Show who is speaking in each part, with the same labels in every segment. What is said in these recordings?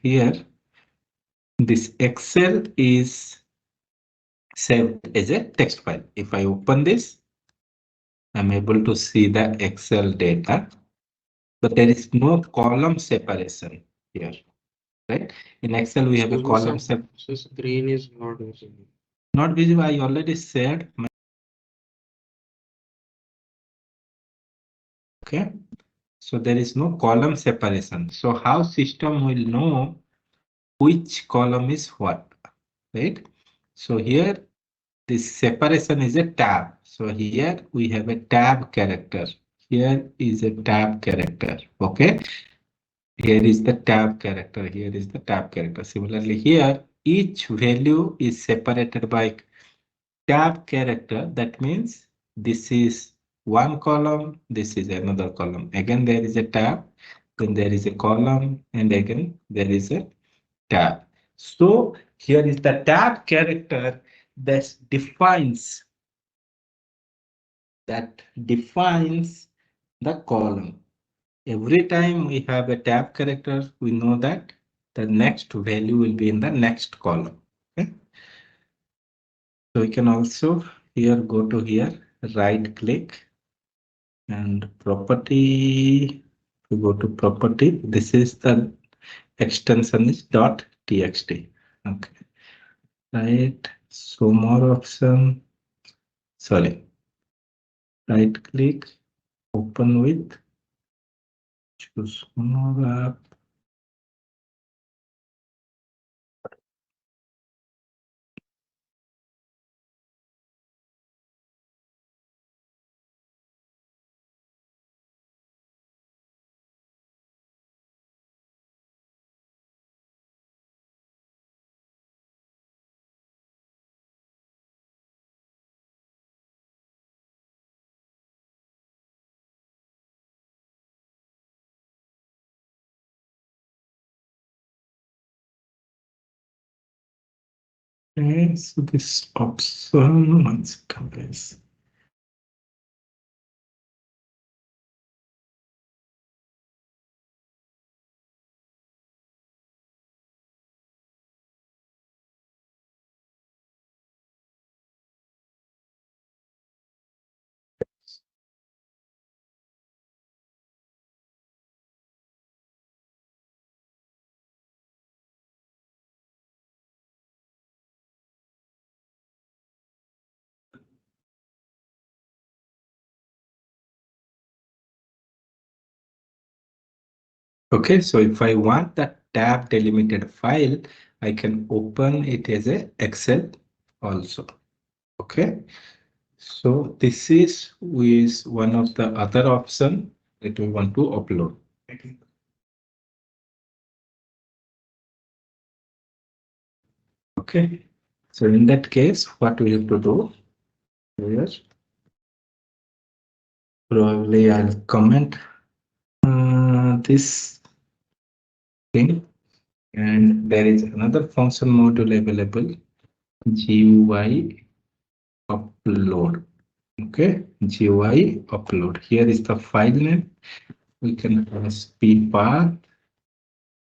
Speaker 1: here this Excel is saved as a text file. If I open this, I'm able to see the Excel data, but there is no column separation here, right? In Excel, we have a column separation.
Speaker 2: So screen is not visible.
Speaker 1: Not visible. I already said. Okay. So there is no column separation. So how system will know which column is what, right? So here this separation is a tab. So here we have a tab character. Here is a tab character. Okay. Here is the tab character. Here is the tab character. Similarly, here each value is separated by tab character. That means this is one column, this is another column. Again, there is a tab, then there is a column, and again, there is a tab. So here is the tab character that defines the column. Every time we have a tab character, we know that the next value will be in the next column. Okay? So we can also here go to here, right click and property. We go to property. This is the extension is .txt. Okay. Right. So more option. Sorry. Right click. Open with. Choose more app. Okay, so this option, one second, please. Okay, so if I want that tab delimited file, I can open it as a Excel also. Okay, so this is one of the other option that we want to upload. Okay, so in that case, what we have to do here, probably I'll comment this thing, and there is another function module available, GUI upload. Okay, GUI upload. Here is the file name. We can have speed path,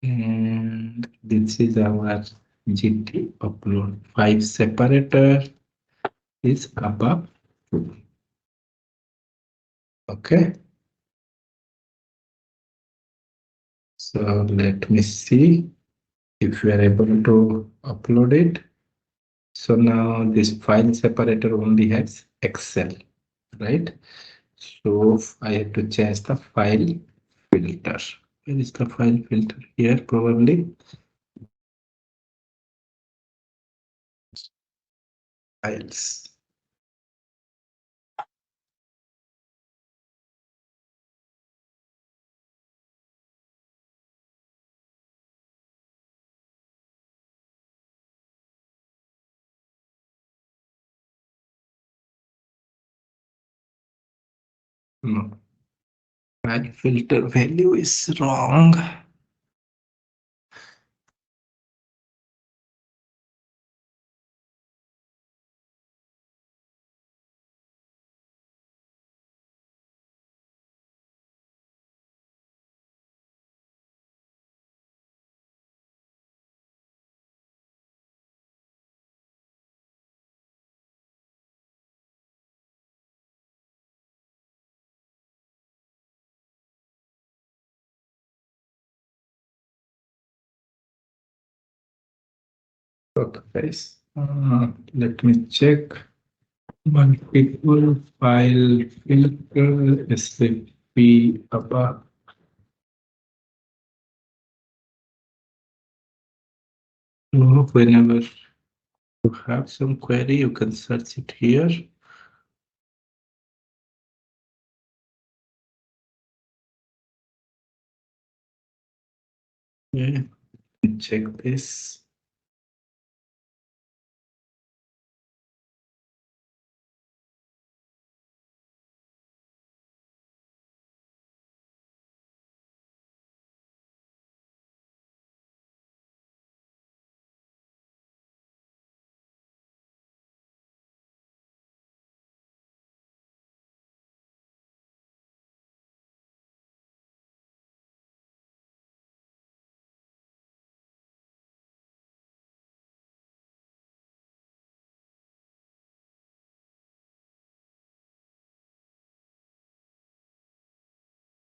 Speaker 1: and this is our GT upload. 5 separator is ABAP. Okay. So let me see if we are able to upload it. So now this file separator only has Excel, right? So I have to change the file filter. Where is the file filter? Here probably. Files. No. File filter value is wrong. Okay, guys. Let me check. Multiple file filter SAP ABAP. Whenever you have some query, you can search it here. Yeah, check this.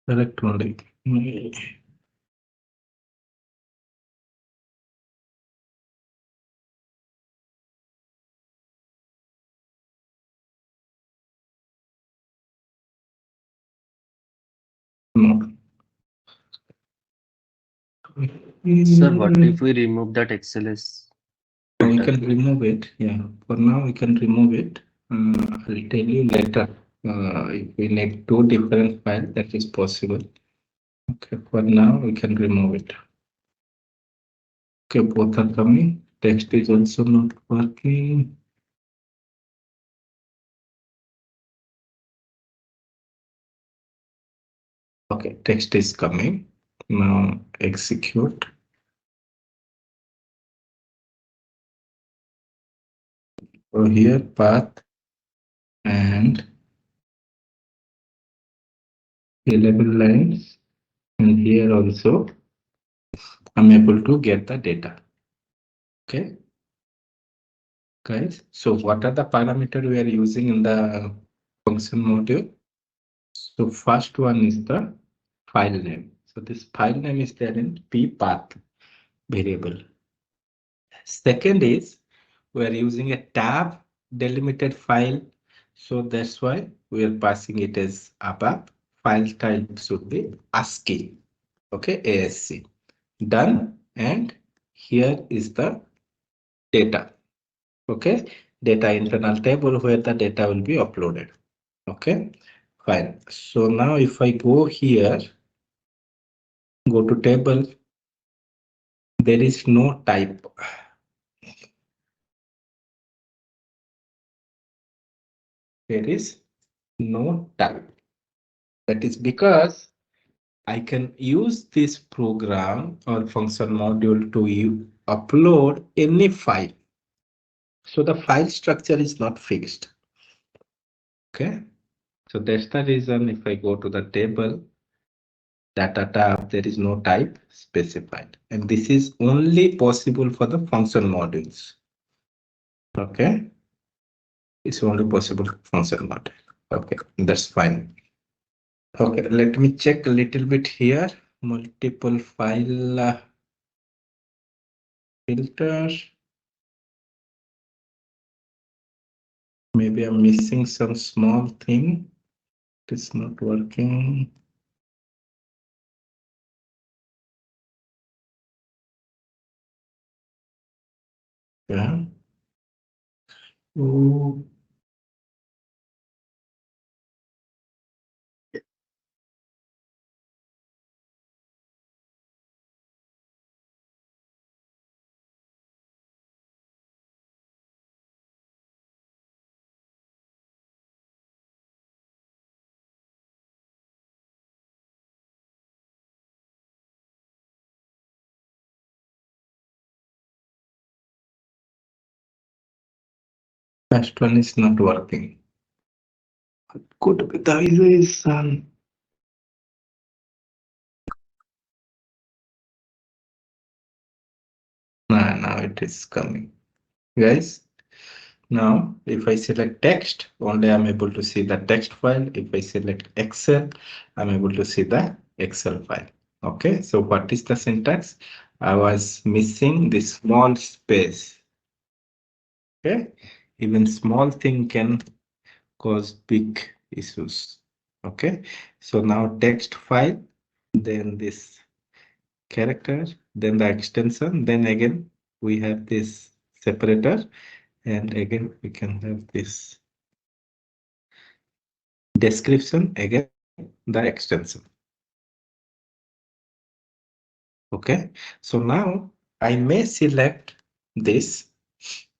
Speaker 1: Correct only. No.
Speaker 3: Sir, what if we remove that XLS
Speaker 1: We
Speaker 3: filter?
Speaker 1: can remove it. Yeah, for now we can remove it. I'll tell you later. If we need two different files, that is possible. Okay, for now we can remove it. Okay, both are coming. Text is also not working. Okay, text is coming. Now execute. So here path and 11 lines, and here also I'm able to get the data. Okay, guys. So what are the parameters we are using in the function module? So first one is the file name. So this file name is there in p path variable. Second is we are using a tab delimited file. So that's why we are passing it as ABAP. File type should be ASCII. Okay, ASC. Done. And here is the data. Okay, data internal table where the data will be uploaded. Okay, fine. So now if I go here, go to table, there is no type. There is no type. That is because I can use this program or function module to upload any file. So the file structure is not fixed. Okay. So that's the reason if I go to the table, data tab, there is no type specified. And this is only possible for the function modules. Okay. It's only possible function module. Okay, that's fine. Okay, let me check a little bit here. Multiple file filter. Maybe I'm missing some small thing. It's not working. Yeah. Oh, first one is not working. Could be the reason. Now it is coming. Guys, now if I select text, only I'm able to see the text file. If I select Excel, I'm able to see the Excel file. Okay, so what is the syntax? I was missing the small space. Okay, even small thing can cause big issues. Okay, so now text file, then this character, then the extension, then again we have this separator, and again we can have this description, again the extension. Okay, so now I may select this,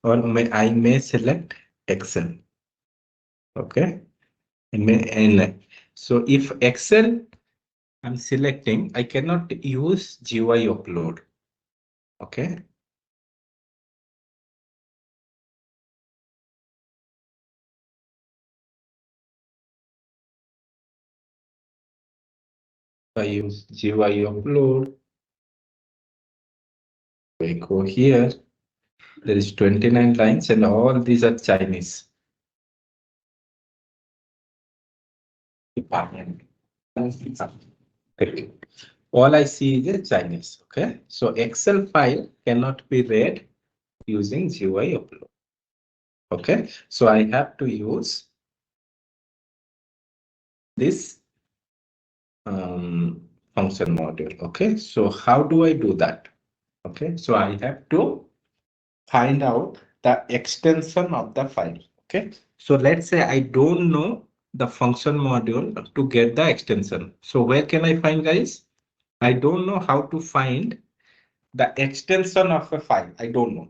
Speaker 1: or I may select Excel. Okay, so if Excel I'm selecting, I cannot use GUI upload. Okay, if I use GUI upload, I go here, there is 29 lines and all these are Chinese. Okay. All I see is Chinese. Okay, so Excel file cannot be read using GUI upload. Okay, so I have to use this function module. Okay, so how do I do that? Okay, so I have to find out the extension of the file. Okay, so let's say I don't know the function module to get the extension. So where can I find, guys? I don't know how to find the extension of a file. I don't know.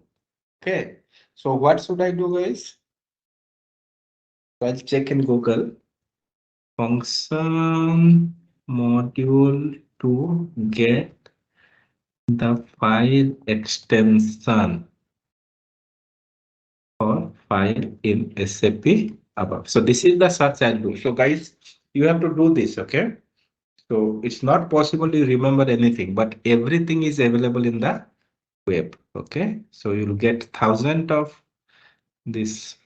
Speaker 1: Okay, so what should I do, guys? I'll check in Google function module to get the file extension or file in SAP ABAP. So this is the search I'll do. So guys, you have to do this, okay? So it's not possible to remember anything, but everything is available in the web, okay? So you'll get thousands of this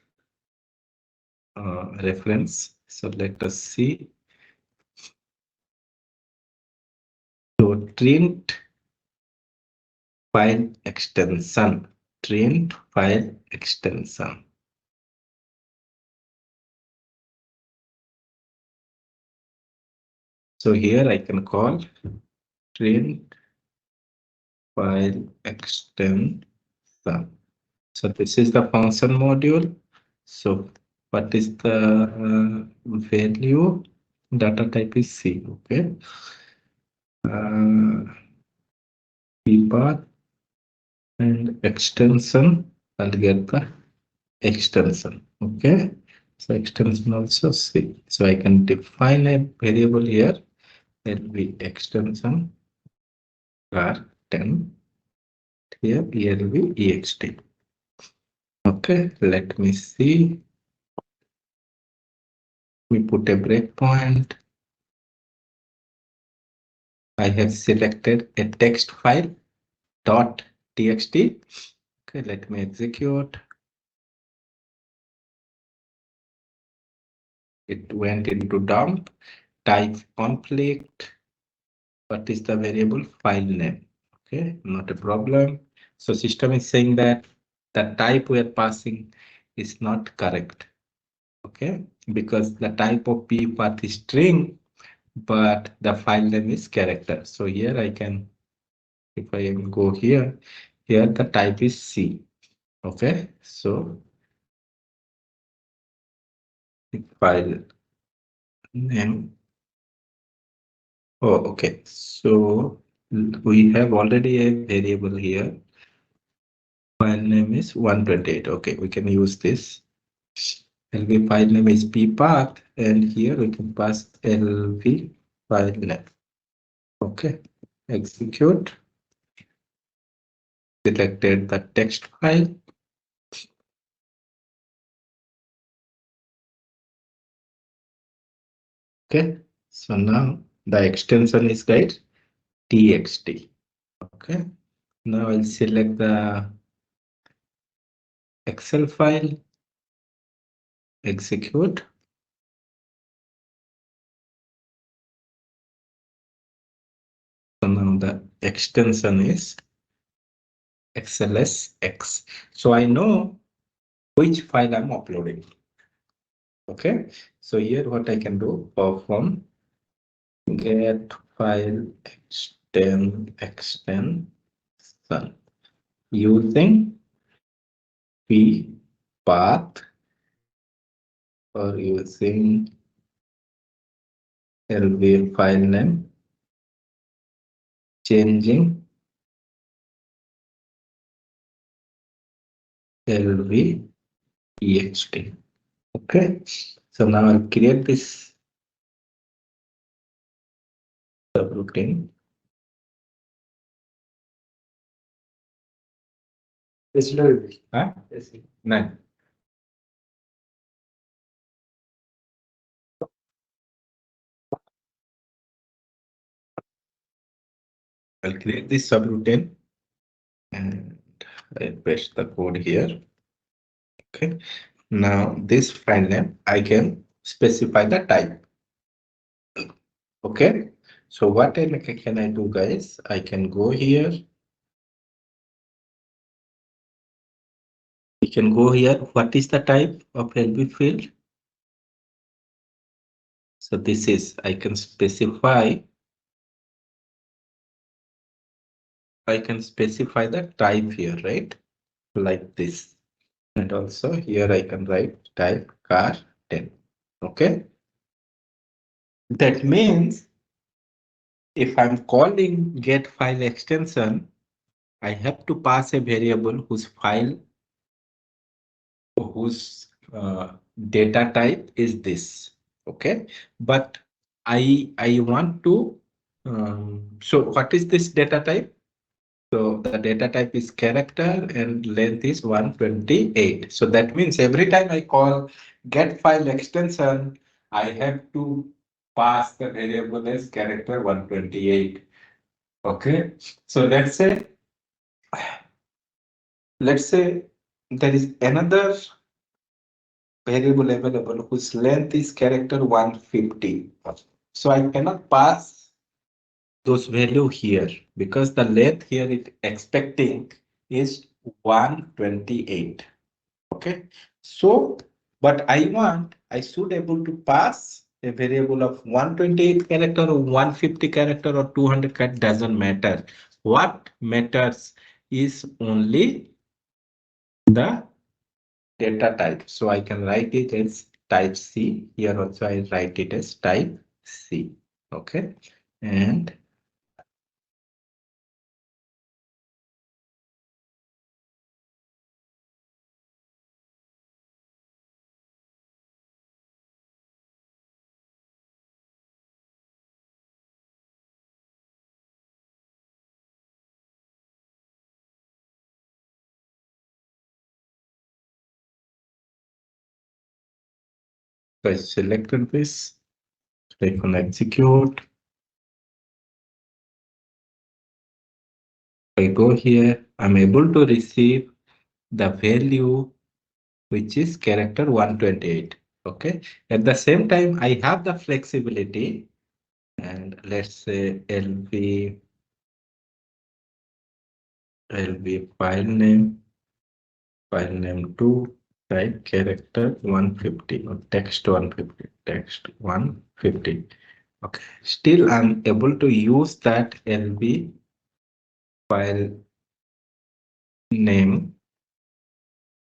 Speaker 1: reference. So let us see. So print file extension, print file extension. So here I can call print file extension. So this is the function module. So what is the value? Data type is C. Okay. Path and extension. I'll get the extension. Okay. So extension also C. So I can define a variable here. It will be extension var 10. Here will be ext. Okay. Let me see. We put a breakpoint. I have selected a text file dot txt. Okay, let me execute. It went into dump. Type conflict. What is the variable? File name. Okay, not a problem. So system is saying that the type we are passing is not correct. Okay, because the type of p path is string, but the file name is character. So here I can, if I go here, here the type is C. Okay, so file name. Oh, okay. So we have already a variable here. File name is 128. Okay, we can use this. LV file name is ppath, and here we can pass LV file name. Okay, execute. Selected the text file. Okay, so now the extension is guide txt. Okay, now I'll select the Excel file, execute. So now the extension is XLSX. So I know which file I'm uploading. Okay, so here what I can do, perform get file extension using p path or using lb file name, changing lb ext. Okay, so now I'll create this subroutine. Huh? None. I'll create this subroutine and I paste the code here. Okay, now this file name I can specify the type. Okay, so what can I do, guys? I can go here. We can go here. What is the type of LB field? So this is, I can specify the type here, right? Like this. And also here I can write type car 10. Okay. That means if I'm calling get file extension, I have to pass a variable whose data type is this. Okay. But I want to, so what is this data type? So the data type is character and length is 128. So that means every time I call get file extension, I have to pass the variable as character 128. Okay. So let's say there is another variable available whose length is character 150. So I cannot pass those value here because the length here it expecting is 128. Okay, so but I should able to pass a variable of 128 character or 150 character or 200 character, doesn't matter. What matters is only the data type. So I can write it as type C. Here also I write it as type C. Okay, and I selected this, click on execute. I go here, I'm able to receive the value which is character 128. Okay, at the same time I have the flexibility, and let's say lb file name 2 type character 150 or text 150. Okay, still I'm able to use that lb file name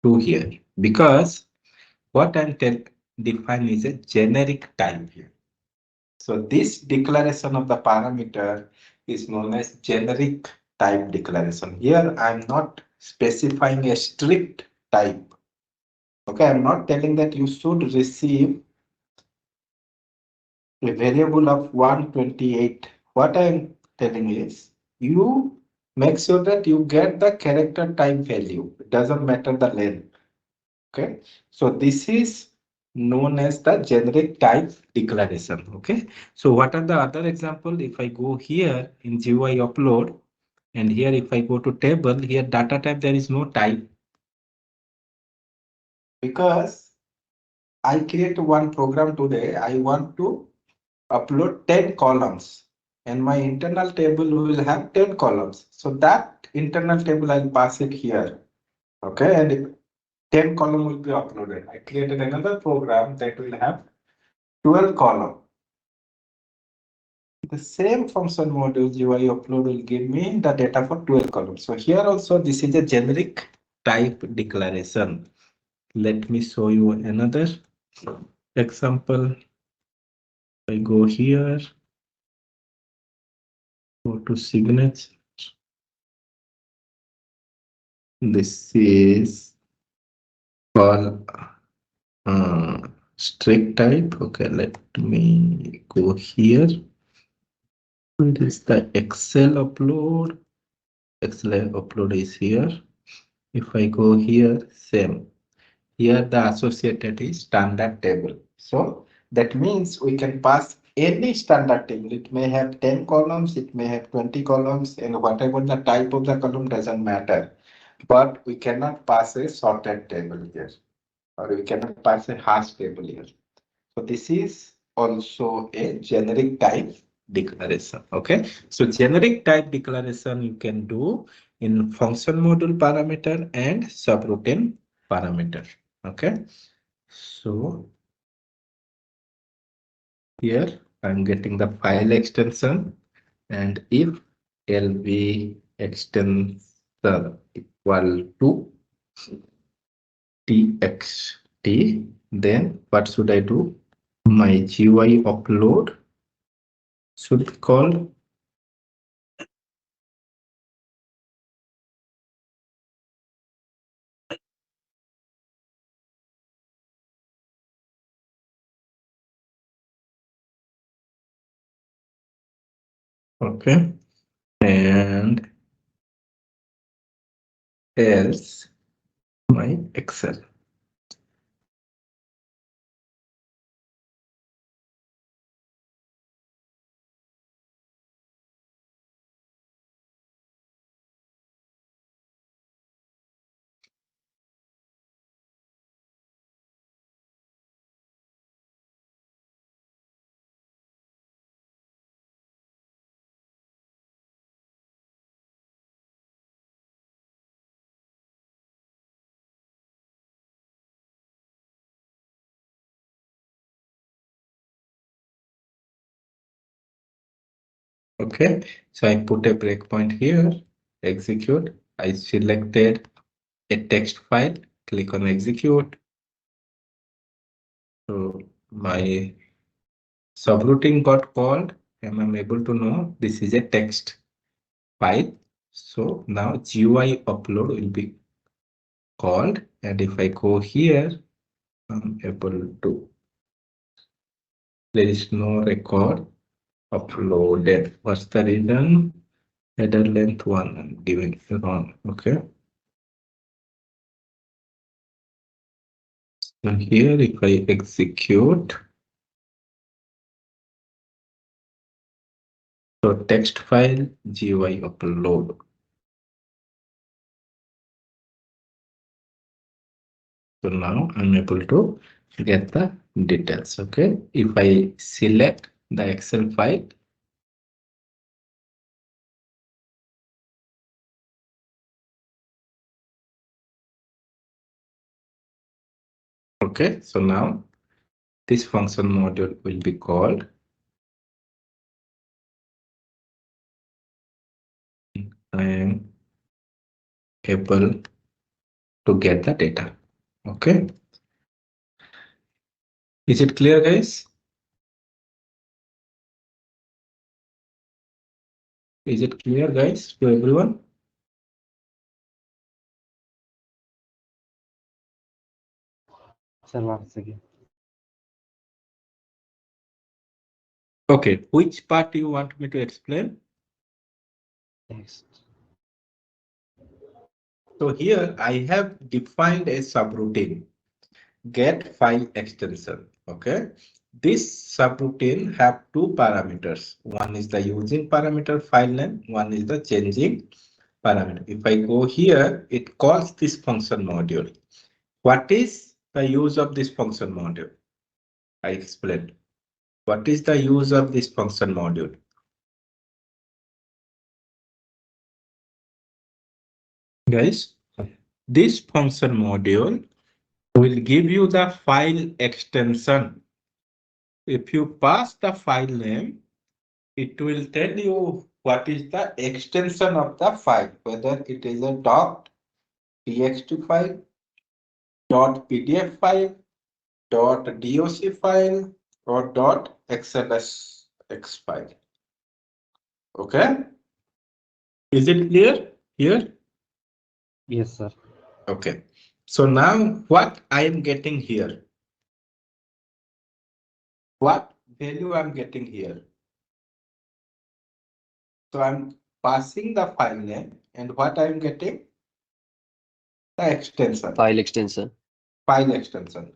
Speaker 1: 2 here because what I'm define is a generic type here. So this declaration of the parameter is known as generic type declaration. Here I'm not specifying a strict type. Okay, I'm not telling that you should receive a variable of 128. What I'm telling is you make sure that you get the character type value. It doesn't matter the length. Okay, so this is known as the generic type declaration. Okay, so what are the other example? If I go here in GUI upload, and here if I go to table, here data type, there is no type because I create one program today. I want to upload 10 columns and my internal table will have 10 columns. So that internal table I'll pass it here. Okay, and 10 column will be uploaded. I created another program that will have 12 column. The same function module GUI upload will give me the data for 12 columns. So here also this is a generic type declaration. Let me show you another example. I go here, go to signature. This is called strict type. Okay, let me go here. It is the Excel upload. Excel upload is here. If I go here, same. Here the associated is standard table. So that means we can pass any standard table. It may have 10 columns, it may have 20 columns, and whatever the type of the column doesn't matter. But we cannot pass a sorted table here, or we cannot pass a hash table here. So this is also a generic type declaration. Okay. So generic type declaration you can do in function module parameter and subroutine parameter. Okay. So here I'm getting the file extension, and if lv extension equal to txt, then what should I do? My GUI upload should be called okay, and else my Excel. Okay, so I put a breakpoint here, execute. I selected a text file, click on execute. So my subroutine got called, and I'm able to know this is a text file. So now GUI upload will be called, and if I go here, I'm able to, there is no record uploaded. What's the reason? Header length 1, I'm giving it wrong. Okay. So here, if I execute, so text file GUI upload. So now I'm able to get the details. Okay. If I select the Excel file, okay. So now this function module will be called. I am able to get the data. Okay. Is it clear, guys? Is it clear, guys, to everyone?
Speaker 3: Sir, once again.
Speaker 1: Okay. Which part do you want me to explain?
Speaker 3: Next.
Speaker 1: So here I have defined a subroutine, get file extension. Okay. This subroutine have two parameters. One is the using parameter file name, one is the changing parameter. If I go here, it calls this function module. What is the use of this function module? I explained. What is the use of this function module? Guys, this function module will give you the file extension. If you pass the file name, it will tell you what is the extension of the file, whether it is a .txt file, .pdf file, .doc file, or .xlsx file. Okay? Is it clear here?
Speaker 2: Yes, sir.
Speaker 1: Okay. So now what I am getting here? What value I'm getting here? So I'm passing the file name, and what I'm getting? The extension.
Speaker 3: File extension.
Speaker 1: File extension.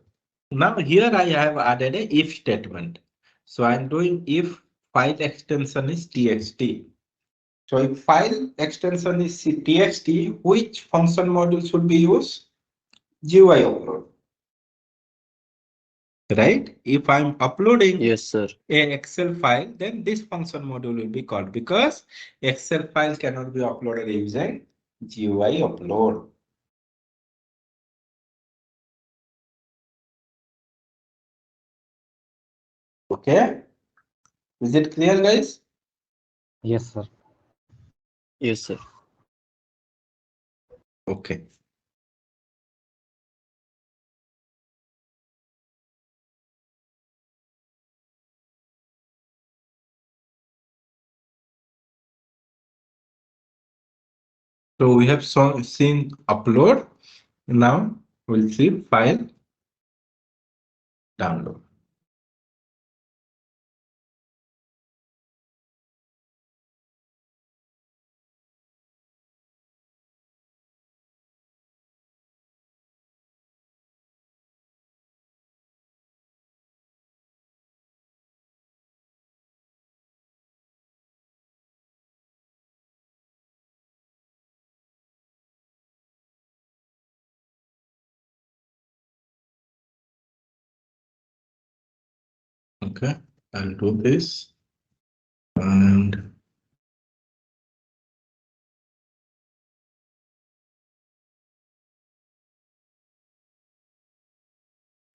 Speaker 1: Now here I have added a if statement. So I'm doing if file extension is txt. So if file extension is txt, which function module should be used? GUI upload. Right? If I'm uploading
Speaker 3: Yes, sir.
Speaker 1: a Excel file, then this function module will be called, because Excel file cannot be uploaded using GUI upload. Okay? Is it clear, guys?
Speaker 2: Yes, sir.
Speaker 3: Yes, sir.
Speaker 1: Okay. So we have seen upload. Now we'll see file download. Okay, I'll do this and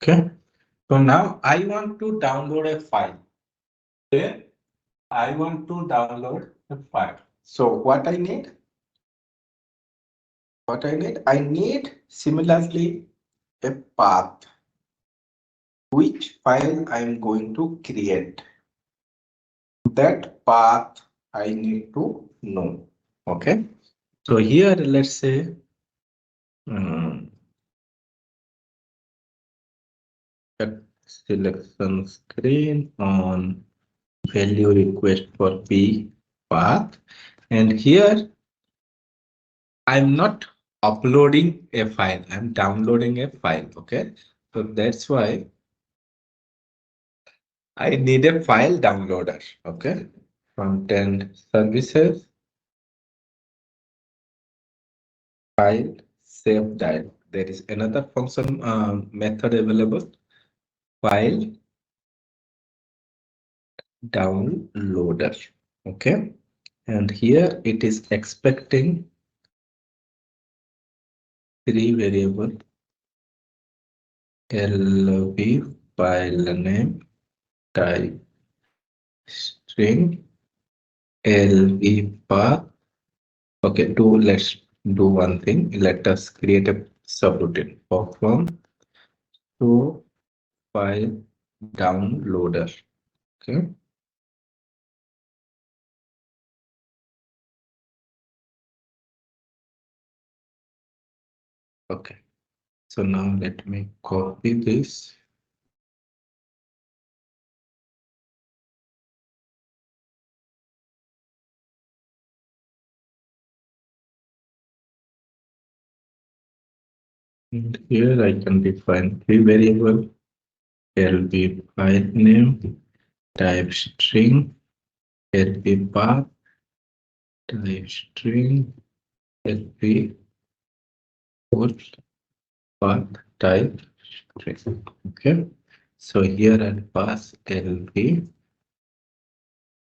Speaker 1: okay. So now I want to download a file. Okay, I want to download a file. So what I need? What I need? I need similarly a path. Which file I am going to create? That path I need to know. Okay. So here, let's say, at selection screen on value request for P path, and here I'm not uploading a file, I'm downloading a file. Okay, so that's why I need a file downloader. Okay, front-end services, file save dialog. There is another function method available, file downloader. Okay, and here it is expecting three variable lv file name type string lv path. Okay, let's do one thing. Let us create a subroutine. Perform to file downloader. Okay. Okay. So now let me copy this. And here I can define three variable lv file name type string lv path type string lv put path type string. Okay. So here I'll pass lv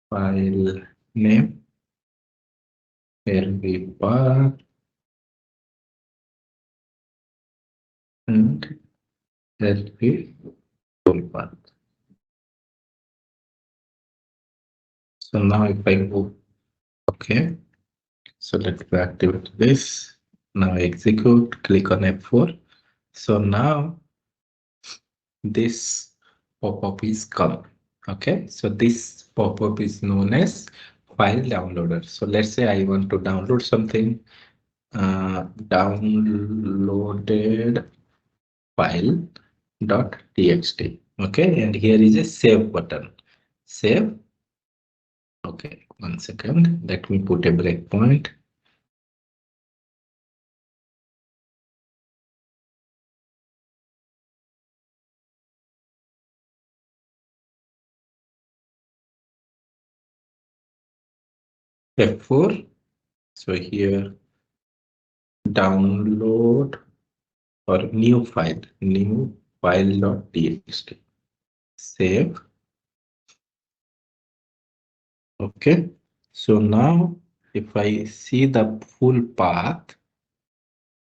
Speaker 1: file name lv path and LP full path. So now if I go, okay. So let's activate this. Now execute, click on F4. So now this pop-up is come. Okay, so this pop-up is known as file downloader. So let's say I want to download something, downloaded file .txt. Okay, and here is a save button. Save. Okay, 1 second. Let me put a breakpoint. F4. So here download or new file.txt. Save. Okay. So now if I see the full path,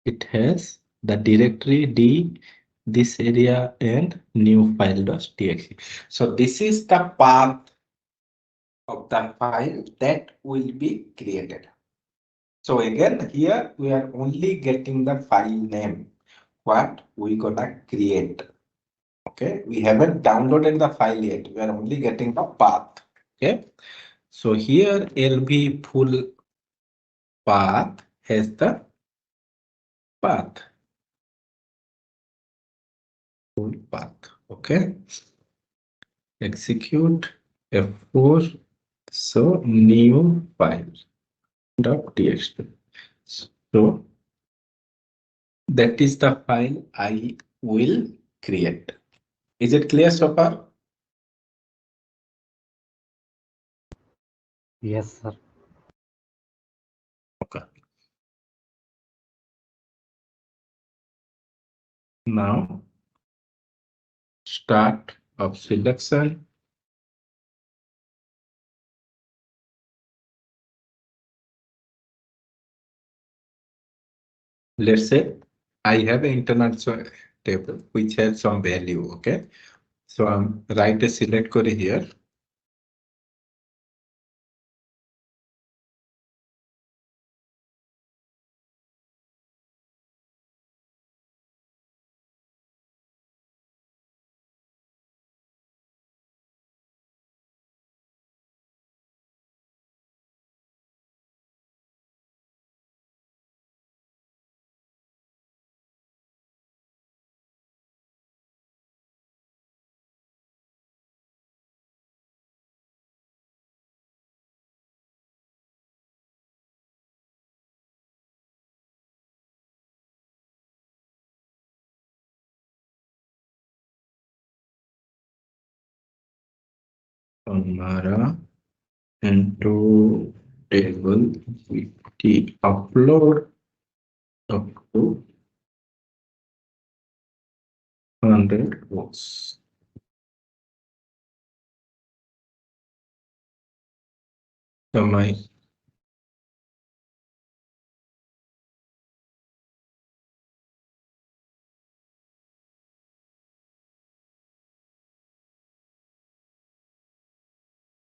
Speaker 1: it has the directory D, this area, and new file.txt. So this is the path of the file that will be created. So again, here we are only getting the file name, what we gonna create. Okay, we haven't downloaded the file yet. We are only getting the path. Okay, so here LB full path has the path. Full path. Okay, execute F4. So new file .txt. So that is the file I will create. Is it clear so far?
Speaker 2: Yes, sir.
Speaker 1: Okay. Now start of selection. Let's say I have an internal table which has some value. Okay, so I'm write a select query here. Mara into table with the upload up to 100 rows. So my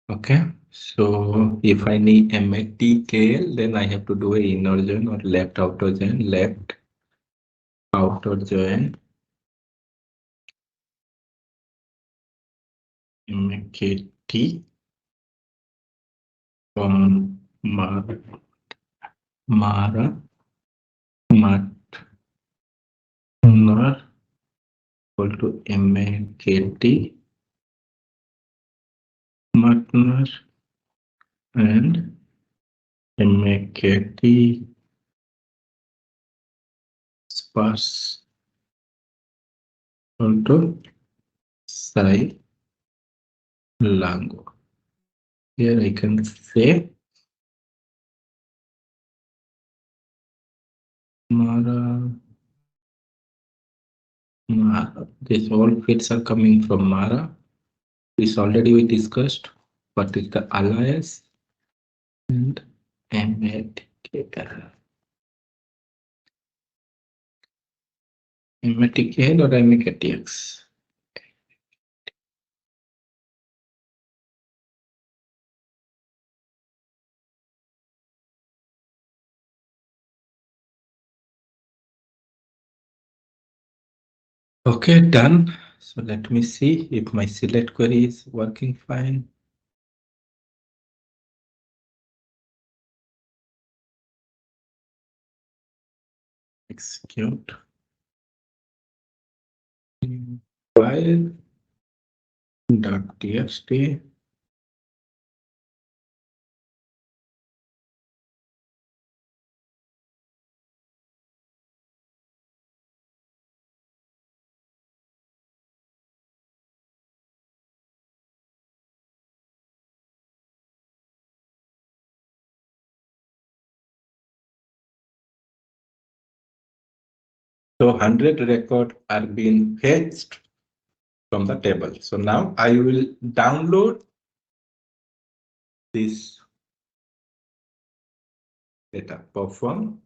Speaker 1: okay. So if I need MATKL, then I have to do a inner join or left outer join, left outer join MKT from Mara Matner equal to MAKT Matner and MAKT sparse equal to Sai Lango. Here I can say Mara. These all fields are coming from Mara. This already we discussed. What is the alias and MATKL. Emetic L or Emicatx? Okay, done. So let me see if my select query is working fine. Execute. File .txt. So 100 records are being fetched from the table. So now I will download this data. Perform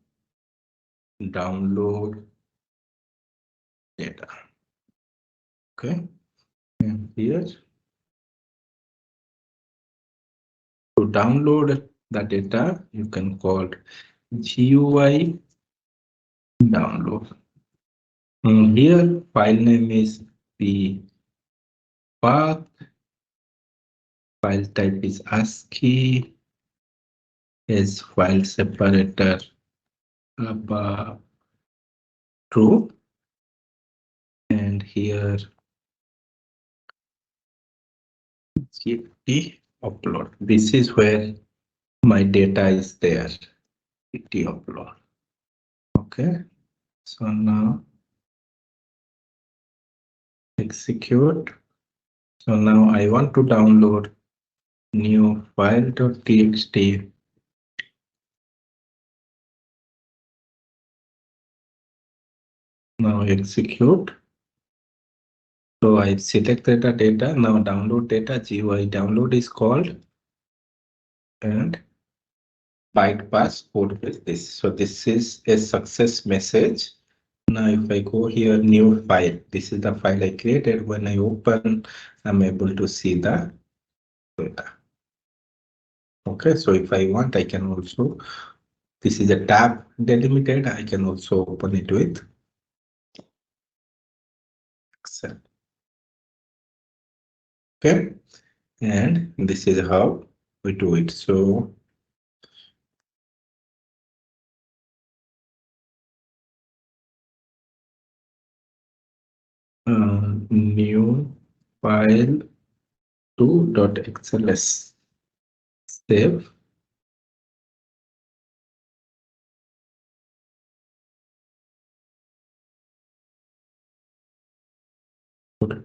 Speaker 1: download data. Okay, and here to download the data, you can call GUI download. Here, file name is the path. File type is ASCII. Is file separator true. And here GT upload. This is where my data is there. GT upload. Okay. So now execute. So now I want to download new file.txt. Now execute. So I selected the data. Now download data. GUI download is called and bypass code with this. So this is a success message. Now if I go here, new file, this is the file I created. When I open, I'm able to see the data. Okay, so if I want, I can also, this is a tab delimited. I can also open it with Excel. Okay, and this is how we do it. So new file 2.xls save.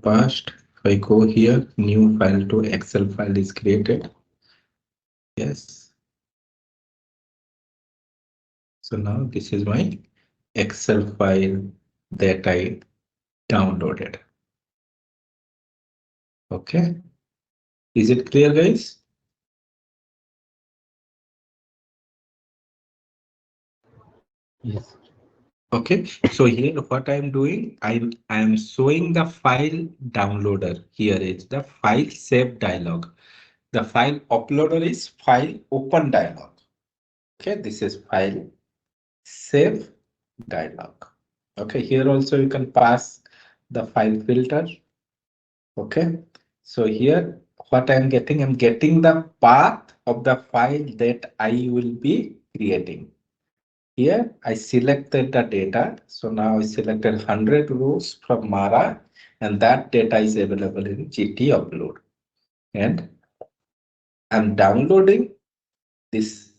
Speaker 1: Past, if I go here, new file to Excel file is created. Yes. So now this is my Excel file that I downloaded. Okay. Is it clear, guys?
Speaker 2: Yes.
Speaker 1: Okay. So here what I'm doing, I'm showing the file downloader. Here is the file save dialog. The file uploader is file open dialog. Okay, this is file save dialog. Okay, here also you can pass the file filter. Okay, so here what I'm getting the path of the file that I will be creating. Here I selected the data. So now I selected 100 rows from Mara, and that data is available in GT upload. And I'm downloading this,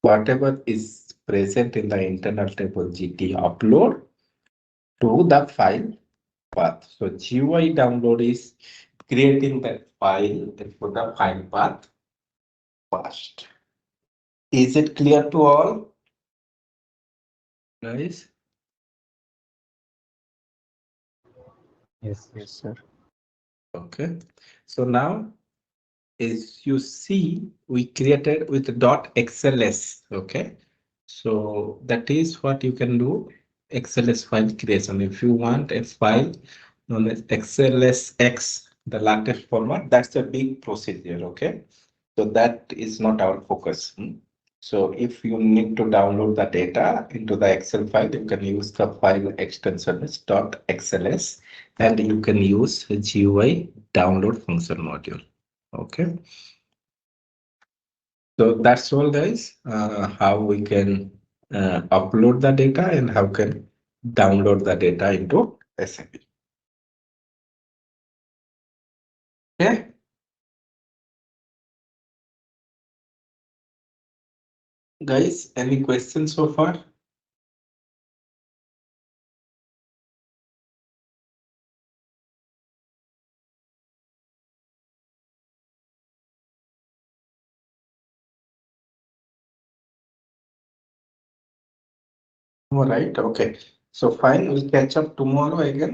Speaker 1: whatever is present in the internal table GT upload to the file path. So GUI download is creating that file for the file path first. Is it clear to all, guys?
Speaker 2: Yes.
Speaker 3: Yes, sir.
Speaker 1: Okay. So now, as you see, we created with .xls. Okay. So that is what you can do. XLS file creation. If you want a file known as XLSX, the latest format, that's a big procedure, okay? So that is not our focus. So if you need to download the data into the Excel file, you can use the file extension is .xls, and you can use GUI download function module. Okay. So that's all, guys. How we can upload the data and how can download the data into SAP. Okay. Guys, any questions so far? All right. Okay. So fine. We'll catch up tomorrow again.